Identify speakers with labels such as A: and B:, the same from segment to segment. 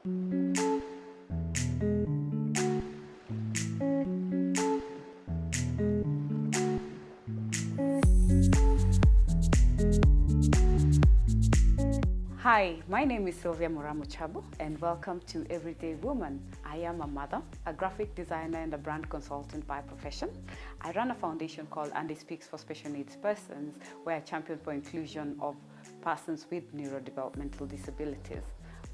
A: Hi, my name is Sylvia Moraa Mochabo and welcome to Everyday Woman. I am a mother, a graphic designer and a brand consultant by profession. I run a foundation called Autistic for special needs persons where I champion for inclusion of persons with neurodevelopmental disabilities.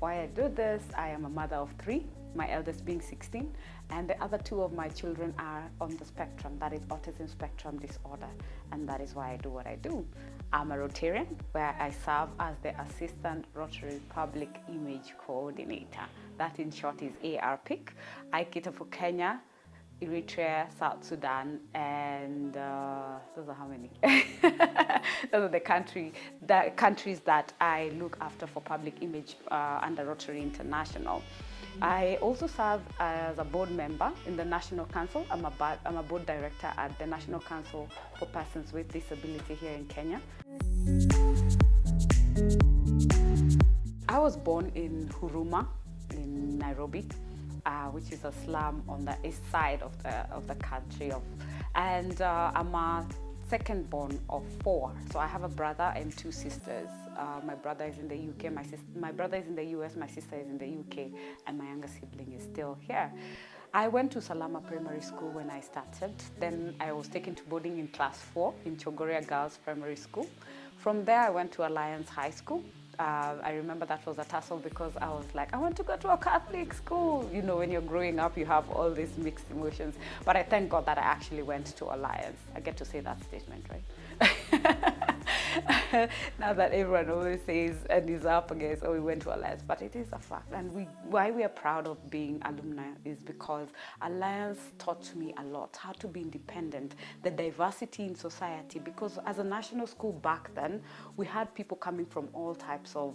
A: Why I do this, I am a mother of 3, my eldest being 16, and the other 2 of my children are on the spectrum, that is autism spectrum disorder, and that is why I do what I do. I'm a Rotarian, where I serve as the Assistant Rotary Public Image Coordinator. That in short is ARPIC. I cater for Kenya, Eritrea, South Sudan, and those are how many? Those are the countries that I look after for public image under Rotary International. I also serve as a board member in the National Council. I'm a board director at the National Council for Persons with Disability here in Kenya. I was born in Huruma in Nairobi, which is a slum on the east side of the country. And I'm a second born of 4. So I have a brother and 2 sisters. My brother is in the UK, my brother is in the US, my sister is in the UK, and my younger sibling is still here. I went to Salama Primary School when I started. Then I was taken to boarding in class 4 in Chogoria Girls Primary School. From there, I went to Alliance High School. I remember that was a tussle because I was like, I want to go to a Catholic school. You know, when you're growing up, you have all these mixed emotions. But I thank God that I actually went to Alliance. I get to say that statement, right? Now that everyone always says and is up against, oh, we went to Alliance, but it is a fact. And why we are proud of being alumni is because Alliance taught me a lot, how to be independent, the diversity in society, because as a national school back then, we had people coming from all types of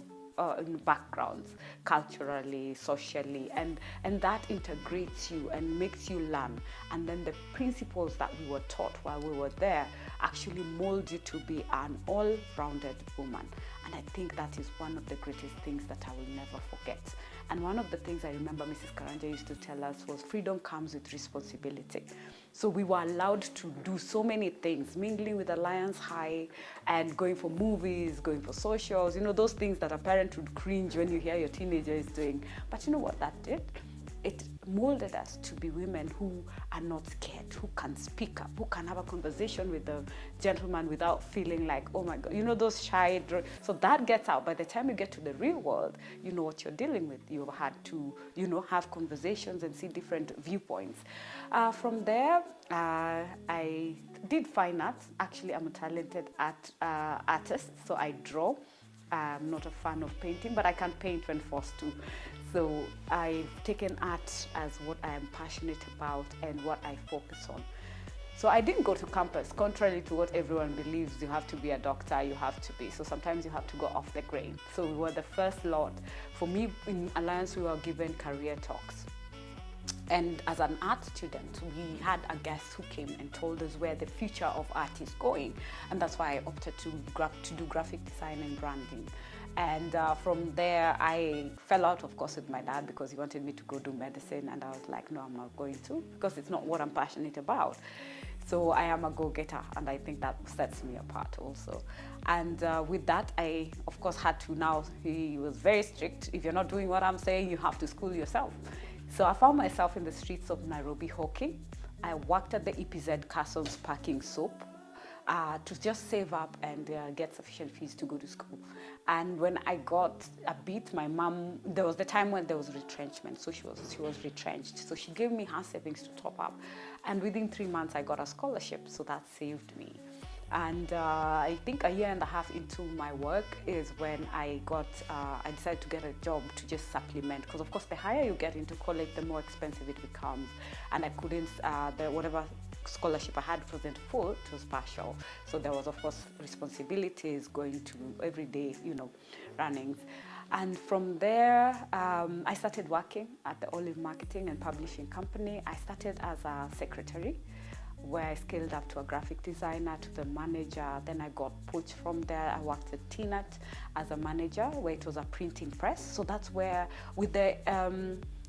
A: backgrounds, culturally, socially, and that integrates you and makes you learn. And then the principles that we were taught while we were there actually mold you to be an all-rounded woman. And I think that is one of the greatest things that I will never forget. And one of the things I remember Mrs. Karanja used to tell us was freedom comes with responsibility. So we were allowed to do so many things, mingling with Alliance High and going for movies, going for socials, you know, those things that a parent would cringe when you hear your teenager is doing. But you know what that did? It molded us to be women who are not scared, who can speak up, who can have a conversation with the gentleman without feeling like, oh my God, you know, those shy. So that gets out. By the time you get to the real world, you know what you're dealing with. You've had to, you know, have conversations and see different viewpoints. From there, I did fine arts. Actually, I'm a talented artist, so I draw. I'm not a fan of painting, but I can paint when forced to. So I've taken art as what I am passionate about and what I focus on. So I didn't go to campus, contrary to what everyone believes. You have to be a doctor, you have to be. So sometimes you have to go off the grain. So we were the first lot. For me, in Alliance, we were given career talks. And as an art student, we had a guest who came and told us where the future of art is going. And that's why I opted to do graphic design and branding. And from there, I fell out, of course, with my dad because he wanted me to go do medicine. And I was like, no, I'm not going to, because it's not what I'm passionate about. So I am a go-getter, and I think that sets me apart also. And with that, I, of course, had to now, he was very strict. If you're not doing what I'm saying, you have to school yourself. So I found myself in the streets of Nairobi hawking. I worked at the EPZ Carson's packing soap to just save up and get sufficient fees to go to school. And when I got a bit, my mom, there was the time when there was retrenchment, so she was retrenched. So she gave me her savings to top up. And within 3 months, I got a scholarship, so that saved me. And I think a year and a half into my work is when I decided to get a job to just supplement, because of course the higher you get into college, the more expensive it becomes. And I couldn't, whatever scholarship I had wasn't full, it was partial. So there was of course responsibilities going to everyday, runnings. And from there, I started working at the Olive Marketing and Publishing Company. I started as a secretary. where I scaled up to a graphic designer, to the manager. Then I got poached from there. I worked at TNET as a manager, where it was a printing press. So that's where, with the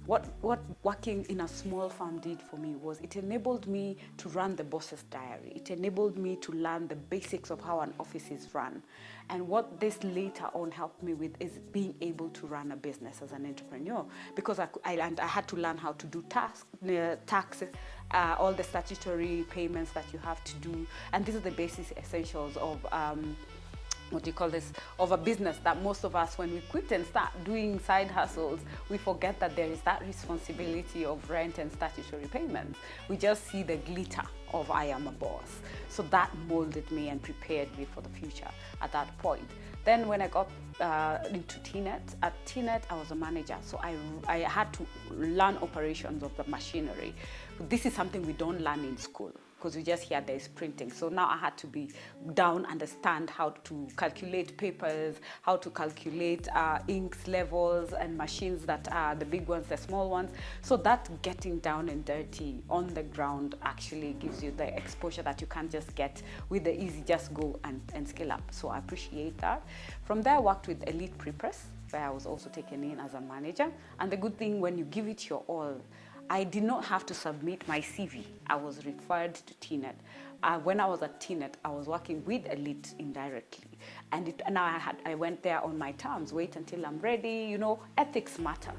A: what working in a small firm did for me was it enabled me to run the boss's diary. It enabled me to learn the basics of how an office is run. And what this later on helped me with is being able to run a business as an entrepreneur, because I had to learn how to do taxes, all the statutory payments that you have to do. And these are the basic essentials of what do you call this, of a business that most of us, when we quit and start doing side hustles, we forget that there is that responsibility of rent and statutory payments. We just see the glitter of I am a boss. So that molded me and prepared me for the future at that point. Then when I got into TNET, at TNET I was a manager, so I had to learn operations of the machinery. This is something we don't learn in school, because we just hear there's printing. So now I had to be down, understand how to calculate papers, how to calculate inks levels and machines that are the big ones, the small ones. So that getting down and dirty on the ground actually gives you the exposure that you can't just get with the easy, just go and scale up. So I appreciate that. From there I worked with Elite Pre-Press, where I was also taken in as a manager. And the good thing, when you give it your all, I did not have to submit my CV. I was referred to TNET. When I was at TNET, I was working with Elite indirectly. And now I went there on my terms, wait until I'm ready. You know, ethics matter.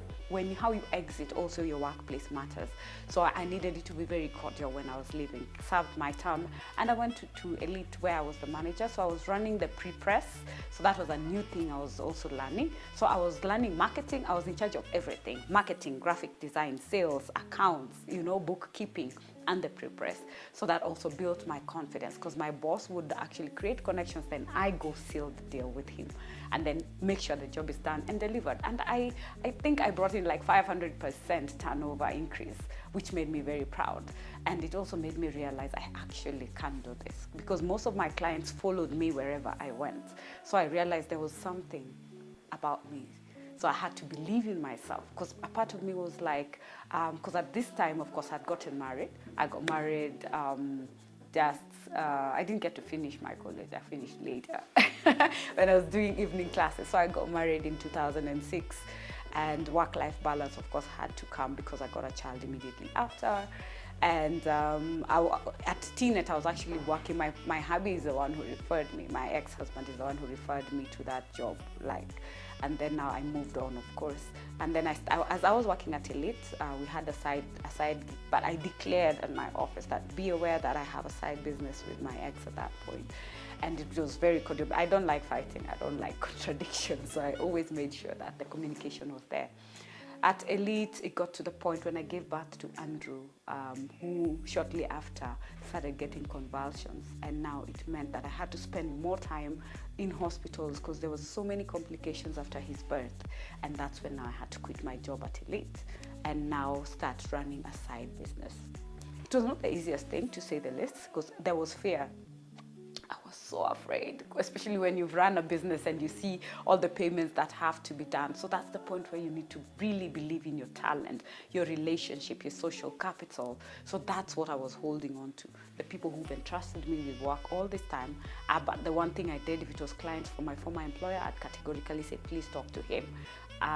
A: How you exit, also your workplace matters. So I needed it to be very cordial when I was leaving. Served my term, and I went to Elite, where I was the manager. So I was running the pre-press. So that was a new thing I was also learning. So I was learning marketing. I was in charge of everything: marketing, graphic design, sales, accounts, you know, bookkeeping, and the pre-press. So that also built my confidence, because my boss would actually create connections, then I go seal the deal with him and then make sure the job is done and delivered. And I think I brought in like 500% turnover increase, which made me very proud. And it also made me realize I actually can do this, because most of my clients followed me wherever I went. So I realized there was something about me. So I had to believe in myself, because a part of me was like, because at this time, of course, I'd gotten married. I got married I didn't get to finish my college. I finished later when I was doing evening classes. So I got married in 2006, and work-life balance, of course, had to come, because I got a child immediately after. And at TNET, I was actually working. My hubby is the one who referred me. My ex-husband is the one who referred me to that job. And then now I moved on, of course. And then as I was working at Elite, we had a side gig, but I declared in my office that be aware that I have a side business with my ex at that point. And it was very cordial. I don't like fighting. I don't like contradictions. So I always made sure that the communication was there. At Elite, it got to the point when I gave birth to Andrew, who shortly after started getting convulsions. And now it meant that I had to spend more time in hospitals, because there was so many complications after his birth. And that's when now I had to quit my job at Elite and now start running a side business. It was not the easiest thing, to say the least, because there was fear. I was so afraid, especially when you've run a business and you see all the payments that have to be done. So that's the point where you need to really believe in your talent, your relationship, your social capital. So that's what I was holding on to. The people who've entrusted me with work all this time. But the one thing I did, if it was clients from my former employer, I'd categorically say, please talk to him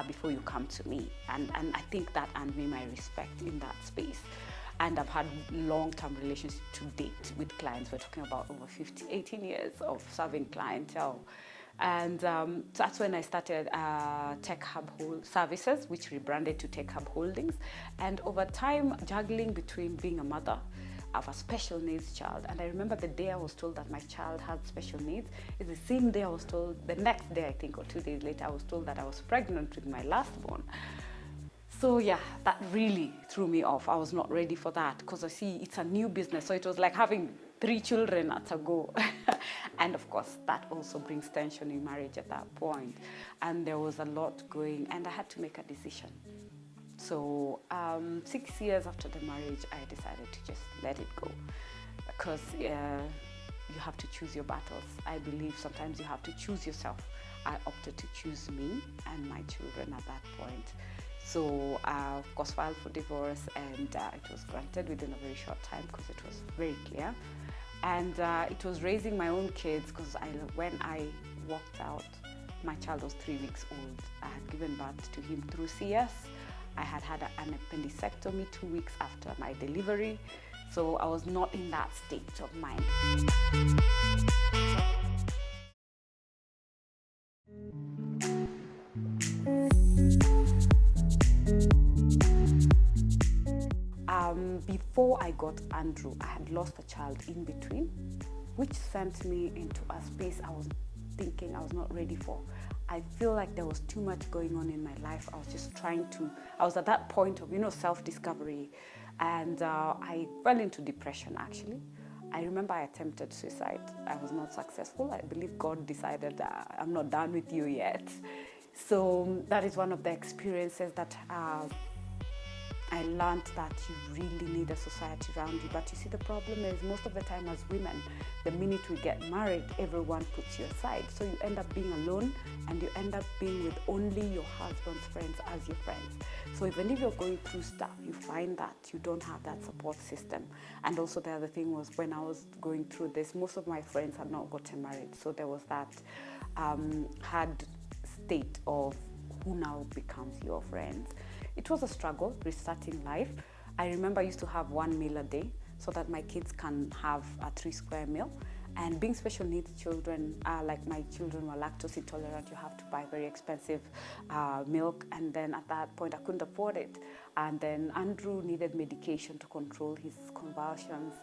A: before you come to me. And I think that earned me my respect in that space. And I've had long-term relationships to date with clients. We're talking about over 18 years of serving clientele. And that's when I started Tech Hub Services, which rebranded to Tech Hub Holdings. And over time, juggling between being a mother of a special needs child. And I remember the day I was told that my child had special needs is the same day I was told, the next day, I think, or 2 days later, I was told that I was pregnant with my last born. So yeah, that really threw me off. I was not ready for that, because I see it's a new business. So it was like having 3 children at a go. And of course, that also brings tension in marriage at that point. And there was a lot going, and I had to make a decision. So 6 years after the marriage, I decided to just let it go, because you have to choose your battles. I believe sometimes you have to choose yourself. I opted to choose me and my children at that point. So I, of course, filed for divorce, and it was granted within a very short time because it was very clear. And it was raising my own kids, because when I walked out, my child was 3 weeks old. I had given birth to him through CS. I had had an appendectomy 2 weeks after my delivery. So I was not in that state of mind. Before I got Andrew, I had lost a child in between, which sent me into a space I was thinking I was not ready for. I feel like there was too much going on in my life. I was just I was at that point of, self-discovery, and I fell into depression, actually. I remember I attempted suicide. I was not successful. I believe God decided I'm not done with you yet. So that is one of the experiences that I learned, that you really need a society around you. But you see, the problem is, most of the time as women, the minute we get married, everyone puts you aside. So you end up being alone, and you end up being with only your husband's friends as your friends. So even if you're going through stuff, you find that you don't have that support system. And also the other thing was, when I was going through this, most of my friends had not gotten married. So there was that hard state of who now becomes your friends. It was a struggle restarting life. I remember I used to have 1 meal a day so that my kids can have a 3-square meal. And being special needs children, like my children were lactose intolerant, you have to buy very expensive milk. And then at that point, I couldn't afford it. And then Andrew needed medication to control his convulsions.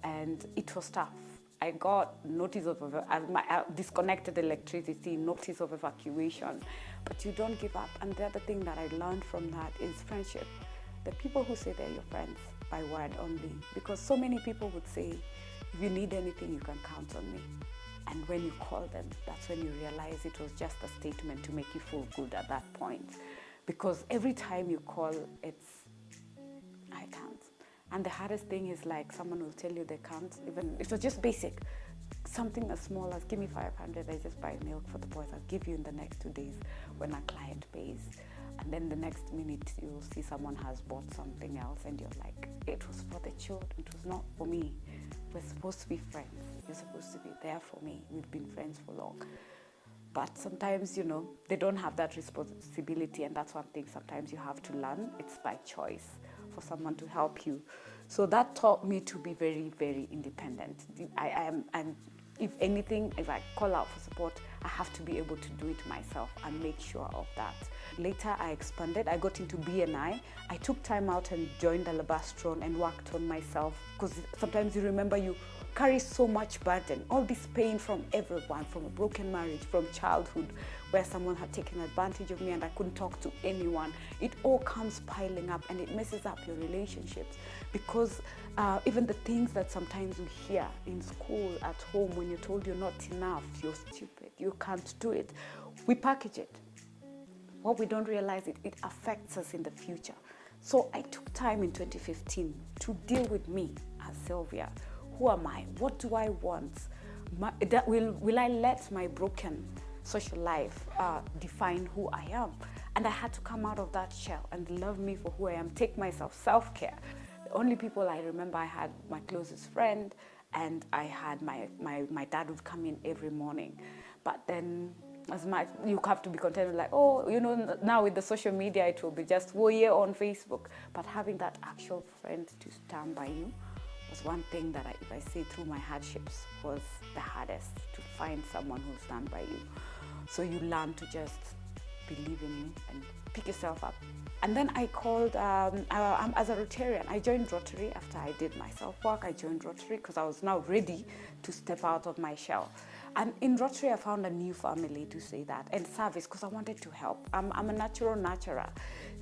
A: And it was tough. I got notice of disconnected electricity, notice of evacuation, but you don't give up. And the other thing that I learned from that is friendship. The people who say they're your friends by word only, because so many people would say, if you need anything, you can count on me. And when you call them, that's when you realize it was just a statement to make you feel good at that point. Because every time you call, it's, I can't. And the hardest thing is, like, someone will tell you they can't. Even it was just basic, something as small as, give me 500, I just buy milk for the boys, I'll give you in the next 2 days when a client pays. And then the next minute you'll see someone has bought something else, and you're like, it was for the children, it was not for me. We're supposed to be friends. You're supposed to be there for me. We've been friends for long. But sometimes, they don't have that responsibility, and that's one thing sometimes you have to learn. It's by choice for someone to help you. So that taught me to be very, very independent. And if anything, if I call out for support, I have to be able to do it myself and make sure of that. Later, I expanded. I got into BNI. I took time out and joined Alabastron and worked on myself, because sometimes you remember you carry so much burden, all this pain from everyone, from a broken marriage, from childhood, where someone had taken advantage of me and I couldn't talk to anyone. It all comes piling up, and it messes up your relationships, because even the things that sometimes we hear in school, at home, when you're told you're not enough, you're stupid, you can't do it, we package it. What we don't realize, it affects us in the future. So I took time in 2015 to deal with me as Sylvia. Who am I? What do I want? Will I let my broken social life define who I am? And I had to come out of that shell and love me for who I am, take myself, self-care. The only people I remember, I had my closest friend, and I had my dad would come in every morning. But then, as much, you have to be content with, like, now with the social media, it will be just, on Facebook. But having that actual friend to stand by you was one thing that, if I say through my hardships, was the hardest, to find someone who'll stand by you. So you learn to just believe in you and pick yourself up. And then I called, as a Rotarian, I joined Rotary after I did my self-work. I joined Rotary because I was now ready to step out of my shell. And in Rotary, I found a new family, to say that, and service, because I wanted to help. I'm a natural nurturer.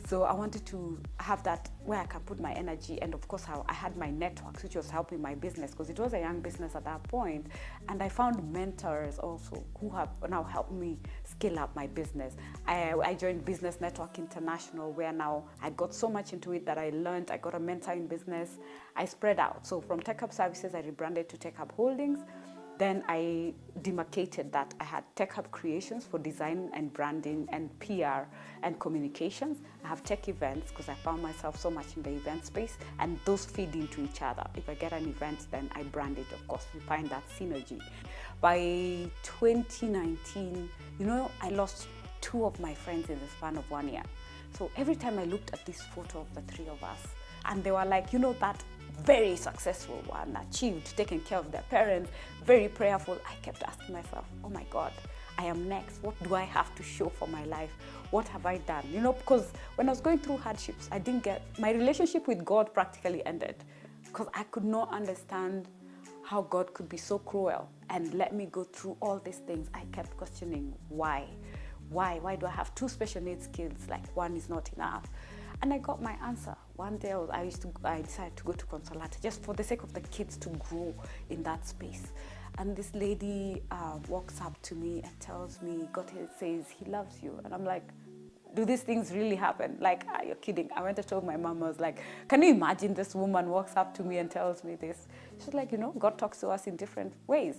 A: So I wanted to have that where I can put my energy. And of course, I had my networks, which was helping my business, because it was a young business at that point. And I found mentors also who have now helped me scale up my business. I joined Business Network International, where now I got so much into it that I learned. I got a mentor in business. I spread out. So from Tech Hub Services, I rebranded to Tech Hub Holdings. Then I demarcated that. I had Tech Hub Creations for design and branding and PR and communications. I have tech events because I found myself so much in the event space, and those feed into each other. If I get an event, then I brand it, of course. We find that synergy. By 2019, I lost 2 of my friends in the span of 1 year. So every time I looked at this photo of the 3 of us, and they were like, that very successful one, achieved, taken care of their parents, very prayerful, I kept asking myself, oh my God, I am next. What do I have to show for my life? What have I done? Because when I was going through hardships, my relationship with God practically ended because I could not understand how God could be so cruel and let me go through all these things. I kept questioning why. Why do I have 2 special needs kids? Like, one is not enough. And I got my answer. One day I decided to go to Consolata just for the sake of the kids to grow in that space. And this lady walks up to me and tells me, God says he loves you. And I'm like, do these things really happen? Like, you're kidding. I went to tell my mom, I was like, can you imagine this woman walks up to me and tells me this? She's like, God talks to us in different ways.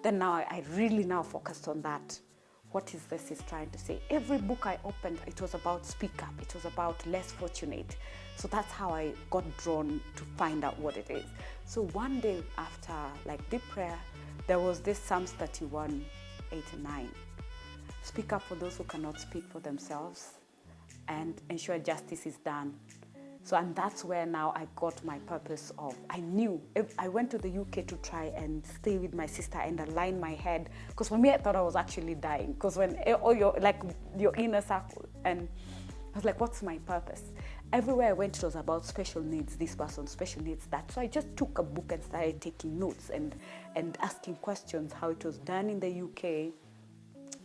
A: Then now I really now focused on that. What is this he's trying to say? Every book I opened, it was about speak up. It was about less fortunate. So that's how I got drawn to find out what it is. So one day after deep prayer, there was this Psalms 31, 8 and 9. Speak up for those who cannot speak for themselves and ensure justice is done. So, and that's where now I got my purpose of, I knew, if I went to the UK to try and stay with my sister and align my head, because for me, I thought I was actually dying, because when all your inner circle, and I was like, what's my purpose? Everywhere I went, it was about special needs, this person, special needs that. So I just took a book and started taking notes and asking questions, how it was done in the UK.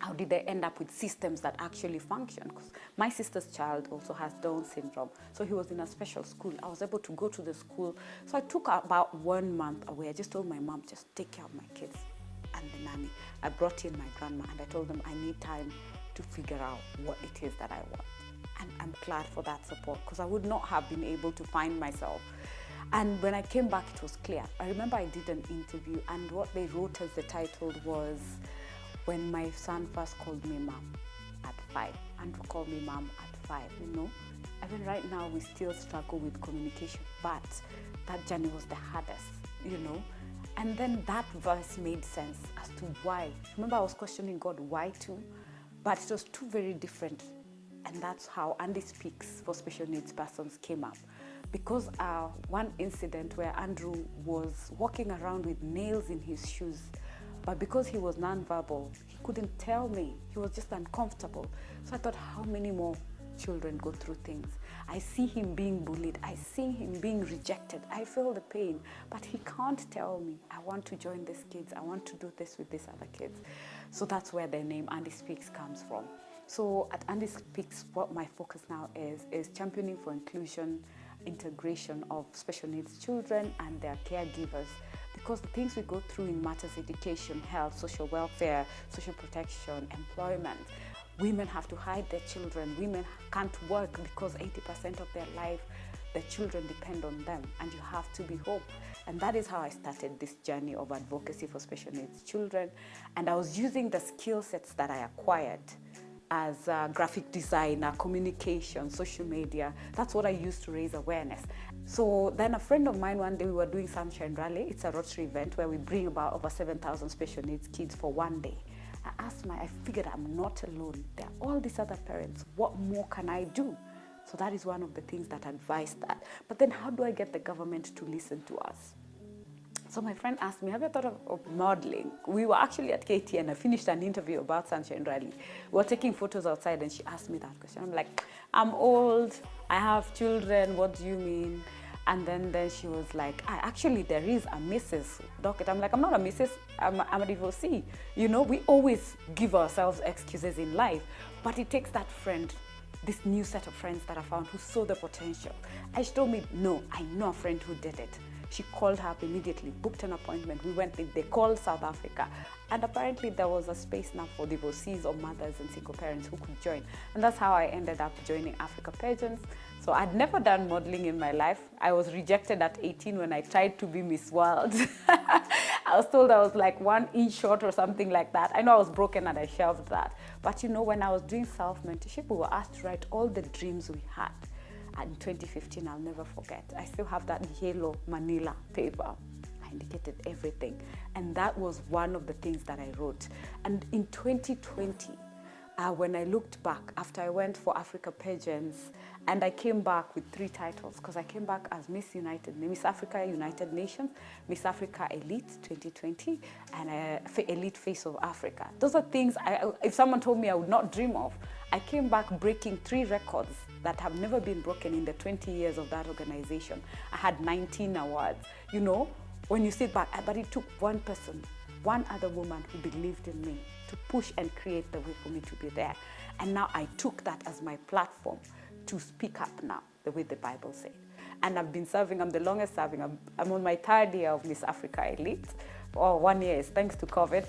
A: How did they end up with systems that actually function? Because my sister's child also has Down syndrome. So he was in a special school. I was able to go to the school. So I took about 1 month away. I just told my mom, just take care of my kids and the nanny. I brought in my grandma and I told them I need time to figure out what it is that I want. And I'm glad for that support because I would not have been able to find myself. And when I came back, it was clear. I remember I did an interview and what they wrote as the title was, when my son first called me mom at 5, Andrew called me mom at 5, Even right now, we still struggle with communication, but that journey was the hardest, And then that verse made sense as to why. Remember, I was questioning God, why too? But it was 2 very different. And that's how Andy Speaks for Special Needs Persons came up. Because one incident where Andrew was walking around with nails in his shoes, but because he was nonverbal, he couldn't tell me. He was just uncomfortable. So I thought, how many more children go through things? I see him being bullied. I see him being rejected. I feel the pain, but he can't tell me, I want to join these kids. I want to do this with these other kids. So that's where the name Andy Speaks comes from. So at Andy Speaks, what my focus now is championing for inclusion, integration of special needs children and their caregivers. Because the things we go through in matters education, health, social welfare, social protection, employment, women have to hide their children. Women can't work because 80% of their life, their children depend on them, and you have to be home. And that is how I started this journey of advocacy for special needs children. And I was using the skill sets that I acquired as a graphic designer, communication, social media. That's what I used to raise awareness. So then a friend of mine, one day we were doing Sunshine Rally. It's a Rotary event where we bring about over 7,000 special needs kids for one day. I figured I'm not alone. There are all these other parents. What more can I do? So that is one of the things that advised that. But then how do I get the government to listen to us? So my friend asked me, have you thought of modeling? We were actually at KT and I finished an interview about Sunshine Rally. We were taking photos outside and she asked me that question. I'm like, I'm old, I have children, what do you mean? And then she was like, actually there is a Mrs. Docket. I'm like, I'm not a Mrs., I'm a divorcee. We always give ourselves excuses in life, but it takes that friend, this new set of friends that I found who saw the potential. And she told me, no, I know a friend who did it. She called her up immediately, booked an appointment. We went, they called South Africa. And apparently there was a space now for divorcees or mothers and single parents who could join. And that's how I ended up joining Africa Pageants. So I'd never done modeling in my life. I was rejected at 18 when I tried to be Miss World. I was told I was like 1 inch short or something like that. I know I was broken and I shelved that. But you know, when I was doing self-mentorship, we were asked to write all the dreams we had. And in 2015, I'll never forget. I still have that yellow manila paper. I indicated everything. And that was one of the things that I wrote. And in 2020, when I looked back, after I went for Africa Pageants, and I came back with 3 titles, because I came back as Miss Africa United Nations, Miss Africa Elite 2020, and Elite Face of Africa. Those are things, if someone told me I would not dream of. I came back breaking 3 records that have never been broken in the 20 years of that organization. I had 19 awards. You know, when you sit back, but it took one person, one other woman who believed in me to push and create the way for me to be there. And now I took that as my platform to speak up now, the way the Bible said. And I've been serving, I'm the longest serving. I'm on my 3rd year of Miss Africa Elite. Oh, 1 year is thanks to COVID.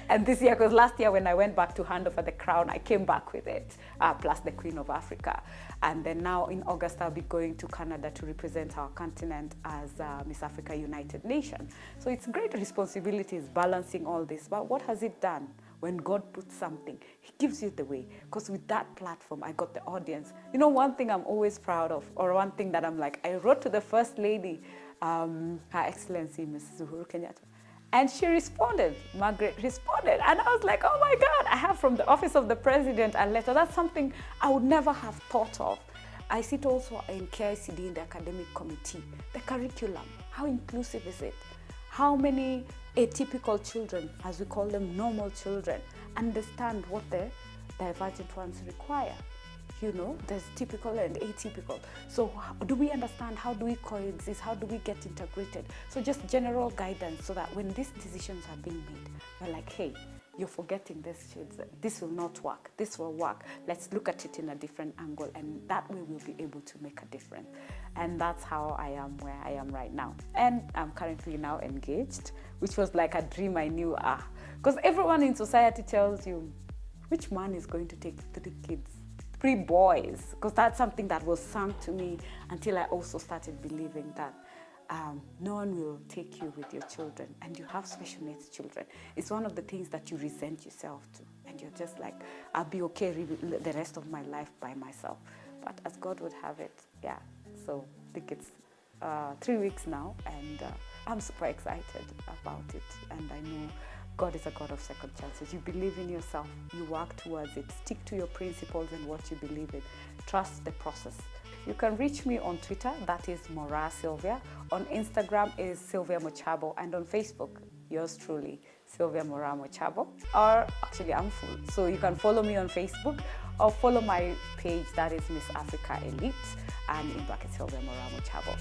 A: And this year, because last year when I went back to hand over the crown, I came back with it, plus the Queen of Africa. And then now in August, I'll be going to Canada to represent our continent as Miss Africa United Nations. So it's great responsibilities balancing all this. But what has it done? When God puts something, He gives you the way. Because with that platform, I got the audience. You know, one thing I'm always proud of, or one thing that I'm like, I wrote to the First Lady, Her Excellency, Mrs. Uhuru Kenyatta. And she responded, Margaret responded. And I was like, oh my God, I have from the Office of the President a letter. That's something I would never have thought of. I sit also in KICD in the academic committee. The curriculum, how inclusive is it? How many atypical children, as we call them, normal children, understand what the divergent ones require? You know, there's typical and atypical. So do we understand, how do we coexist? How do we get integrated? So just general guidance so that when these decisions are being made, we're like, hey, you're forgetting this, children. This will not work. This will work. Let's look at it in a different angle. And that way we'll be able to make a difference. And that's how I am where I am right now. And I'm currently now engaged, which was like a dream I knew, because everyone in society tells you, which man is going to take 3 kids? 3 boys, because that's something that was sung to me until I also started believing that no one will take you with your children, and you have special needs children. It's one of the things that you resent yourself to, and you're just like, I'll be okay the rest of my life by myself. But as God would have it, yeah. So I think it's 3 weeks now, and I'm super excited about it, and I know God is a God of second chances. You believe in yourself, you work towards it, stick to your principles and what you believe in. Trust the process. You can reach me on Twitter, that is Moraa Sylvia. On Instagram is Sylvia Mochabo, and on Facebook, yours truly, Sylvia Moraa Mochabo. Or actually, I'm full, so you can follow me on Facebook or follow my page, that is Miss Africa Elite, and in brackets Sylvia Moraa Mochabo.